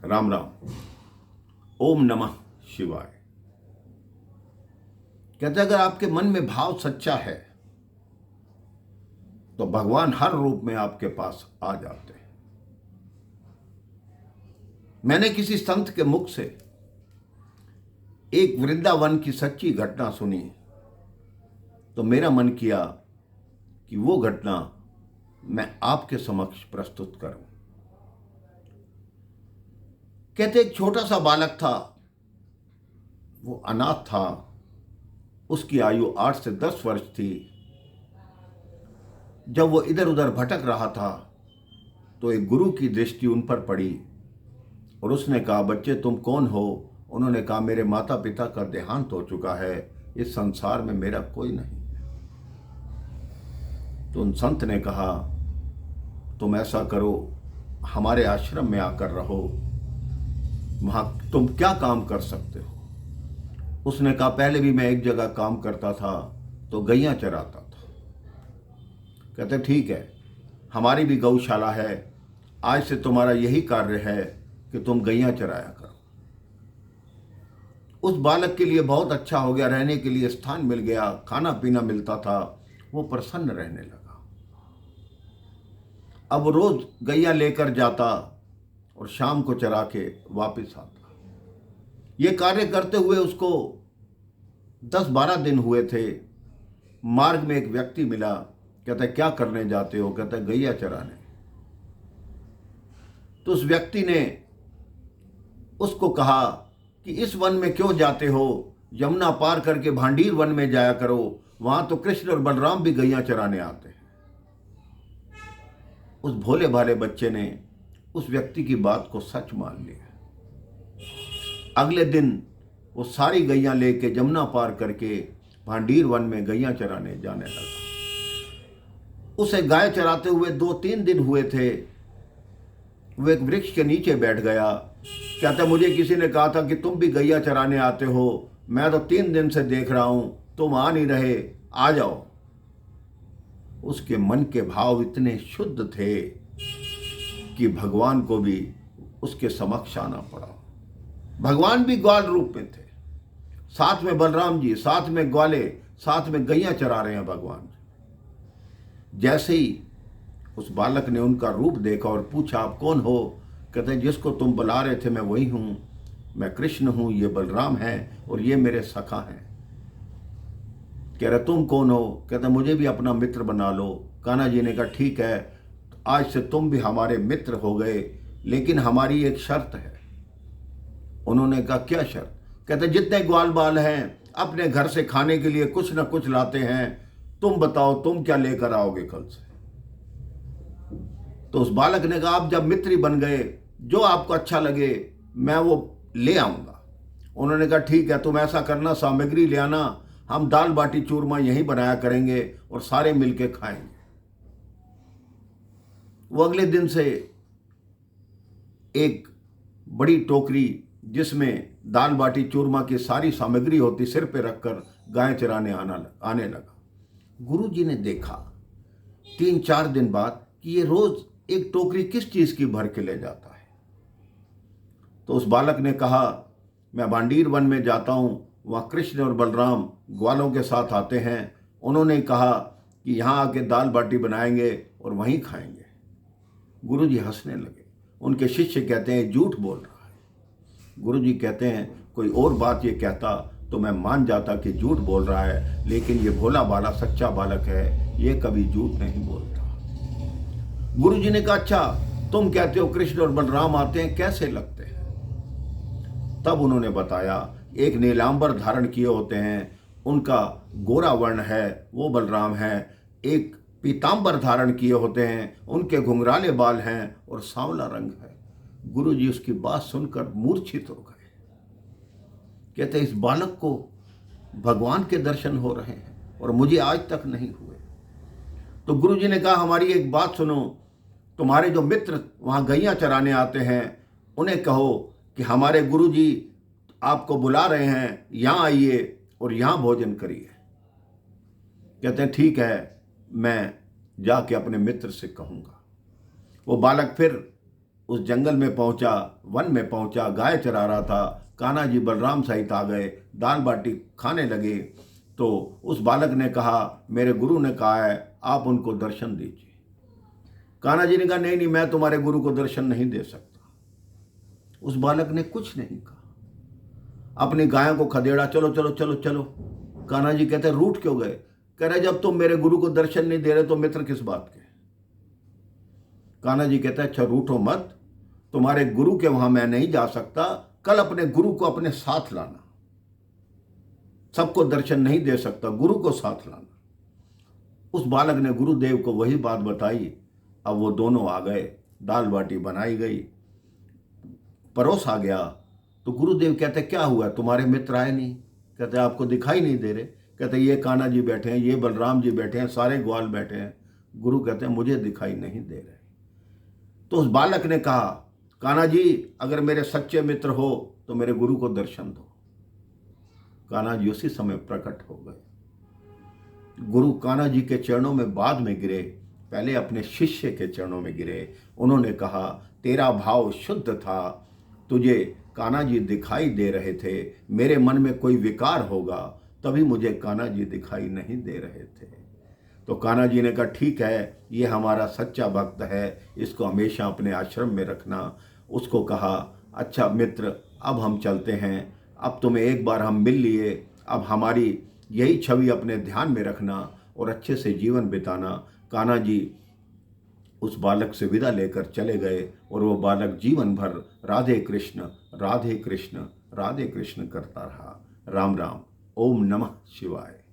राम राम। ओम नमः शिवाय। कहते अगर आपके मन में भाव सच्चा है तो भगवान हर रूप में आपके पास आ जाते हैं। मैंने किसी संत के मुख से एक वृंदावन की सच्ची घटना सुनी तो मेरा मन किया कि वो घटना मैं आपके समक्ष प्रस्तुत करूं। कहते एक छोटा सा बालक था, वो अनाथ था। उसकी आयु 8 से 10 वर्ष थी। जब वो इधर उधर भटक रहा था तो एक गुरु की दृष्टि उन पर पड़ी और उसने कहा, बच्चे तुम कौन हो? उन्होंने कहा, मेरे माता पिता का देहांत हो चुका है, इस संसार में मेरा कोई नहीं। तो उन संत ने कहा, तुम ऐसा करो, हमारे आश्रम में आकर रहो, वहां तुम क्या काम कर सकते हो? उसने कहा, पहले भी मैं एक जगह काम करता था तो गैया चराता था। कहते ठीक है, हमारी भी गौशाला है, आज से तुम्हारा यही कार्य है कि तुम गैया चराया करो। उस बालक के लिए बहुत अच्छा हो गया, रहने के लिए स्थान मिल गया, खाना पीना मिलता था, वो प्रसन्न रहने लगा। अब रोज गैया लेकर जाता और शाम को चरा के वापस आता। ये कार्य करते हुए उसको 10-12 दिन हुए थे। मार्ग में एक व्यक्ति मिला। कहता क्या करने जाते हो? कहता गैया चराने। तो उस व्यक्ति ने उसको कहा कि इस वन में क्यों जाते हो? यमुना पार करके भांडीर वन में जाया करो, वहां तो कृष्ण और बलराम भी गैया चराने आते हैं। उस भोले भाले बच्चे ने उस व्यक्ति की बात को सच मान लिया। अगले दिन वो सारी गैया लेके यमुना पार करके भांडीर वन में गैया चराने जाने लगा। उसे गाय चराते हुए 2-3 दिन हुए थे। वो एक वृक्ष के नीचे बैठ गया। कहता मुझे किसी ने कहा था कि तुम भी गैया चराने आते हो, मैं तो 3 दिन से देख रहा हूं, तुम आ नहीं रहे, आ जाओ। उसके मन के भाव इतने शुद्ध थे कि भगवान को भी उसके समक्ष आना पड़ा। भगवान भी ग्वाल रूप में थे, साथ में बलराम जी, साथ में ग्वाले, साथ में गैया चरा रहे हैं भगवान। जैसे ही उस बालक ने उनका रूप देखा और पूछा, आप कौन हो? कहते जिसको तुम बुला रहे थे मैं वही हूं, मैं कृष्ण हूं, ये बलराम है और ये मेरे सखा हैं। कह रहे तुम कौन हो? कहते मुझे भी अपना मित्र बना लो। कान्हा जी ने कहा ठीक है, आज से तुम भी हमारे मित्र हो गए, लेकिन हमारी एक शर्त है। उन्होंने कहा क्या शर्त? कहते जितने ग्वाल बाल हैं अपने घर से खाने के लिए कुछ न कुछ लाते हैं, तुम बताओ तुम क्या लेकर आओगे कल से? तो उस बालक ने कहा आप जब मित्र बन गए, जो आपको अच्छा लगे मैं वो ले आऊंगा। उन्होंने कहा ठीक है, तुम ऐसा करना, सामग्री ले आना, हम दाल बाटी चूरमा यहीं बनाया करेंगे और सारे मिलके खाएंगे। वो अगले दिन से एक बड़ी टोकरी जिसमें दाल बाटी चूरमा की सारी सामग्री होती सिर पे रखकर गाय चराने आने लगा। गुरुजी ने देखा 3-4 दिन बाद कि ये रोज एक टोकरी किस चीज की भर के ले जाता है। तो उस बालक ने कहा मैं भांडीर वन में जाता हूं, वहां कृष्ण और बलराम ग्वालों के साथ आते हैं, उन्होंने कहा कि यहां आके दाल बाटी बनाएंगे और वहीं खाएंगे। गुरुजी हंसने लगे। उनके शिष्य कहते हैं झूठ बोल रहा है। गुरुजी कहते हैं कोई और बात ये कहता तो मैं मान जाता कि झूठ बोल रहा है, लेकिन ये भोला भाला सच्चा बालक है, ये कभी झूठ नहीं बोलता। गुरुजी ने कहा अच्छा तुम कहते हो कृष्ण और बलराम आते हैं, कैसे लगते हैं? तब उन्होंने बताया एक नीलांबर धारण किए होते हैं, उनका गोरा वर्ण है, वो बलराम है। एक पीतांबर धारण किए होते हैं, उनके घुंघराले बाल हैं और सांवला रंग है। गुरुजी उसकी बात सुनकर मूर्छित हो गए। कहते इस बालक को भगवान के दर्शन हो रहे हैं और मुझे आज तक नहीं हुए। तो गुरुजी ने कहा हमारी एक बात सुनो, तुम्हारे जो मित्र वहां गैया चराने आते हैं उन्हें कहो कि हमारे गुरुजी आपको बुला रहे हैं, यहां आइए और यहां भोजन करिए। कहते हैं ठीक है, मैं जाके अपने मित्र से कहूंगा। वो बालक फिर उस जंगल में पहुंचा, वन में पहुंचा, गाय चरा रहा था। कान्हा जी बलराम सहित आ गए, दाल बाटी खाने लगे। तो उस बालक ने कहा, मेरे गुरु ने कहा है आप उनको दर्शन दीजिए। कान्हा जी ने कहा, नहीं नहीं, मैं तुम्हारे गुरु को दर्शन नहीं दे सकता। उस बालक ने कुछ नहीं कहा, अपनी गायों को खदेड़ा, चलो चलो चलो चलो। कान्हा जी कहते, रूठ क्यों गए? कह रहे, जब तुम मेरे गुरु को दर्शन नहीं दे रहे तो मित्र किस बात के? कान्हा जी कहते, अच्छा रूठो मत, तुम्हारे गुरु के वहां मैं नहीं जा सकता, कल अपने गुरु को अपने साथ लाना। सबको दर्शन नहीं दे सकता, गुरु को साथ लाना। उस बालक ने गुरुदेव को वही बात बताई। अब वो दोनों आ गए, दाल बाटी बनाई गई, परोस आ गया। तो गुरुदेव कहते, क्या हुआ, तुम्हारे मित्र आए नहीं? कहते, आपको दिखाई नहीं दे रहे? कहते, ये कान्हा जी बैठे हैं, ये बलराम जी बैठे हैं, सारे ग्वाल बैठे हैं। गुरु कहते हैं, मुझे दिखाई नहीं दे रहे। तो उस बालक ने कहा, कान्हा जी अगर मेरे सच्चे मित्र हो तो मेरे गुरु को दर्शन दो। कान्हा जी उसी समय प्रकट हो गए। गुरु कान्हा जी के चरणों में बाद में गिरे, पहले अपने शिष्य के चरणों में गिरे। उन्होंने कहा, तेरा भाव शुद्ध था, तुझे कान्हा जी दिखाई दे रहे थे, मेरे मन में कोई विकार होगा तभी मुझे कान्हा जी दिखाई नहीं दे रहे थे। तो कान्हा जी ने कहा, ठीक है, ये हमारा सच्चा भक्त है, इसको हमेशा अपने आश्रम में रखना। उसको कहा, अच्छा मित्र, अब हम चलते हैं, अब तुम्हें एक बार हम मिल लिए, अब हमारी यही छवि अपने ध्यान में रखना और अच्छे से जीवन बिताना। कान्हा जी उस बालक से विदा लेकर चले गए और वो बालक जीवन भर राधे कृष्ण राधे कृष्ण राधे कृष्ण करता रहा। राम राम। ओम नमः शिवाय।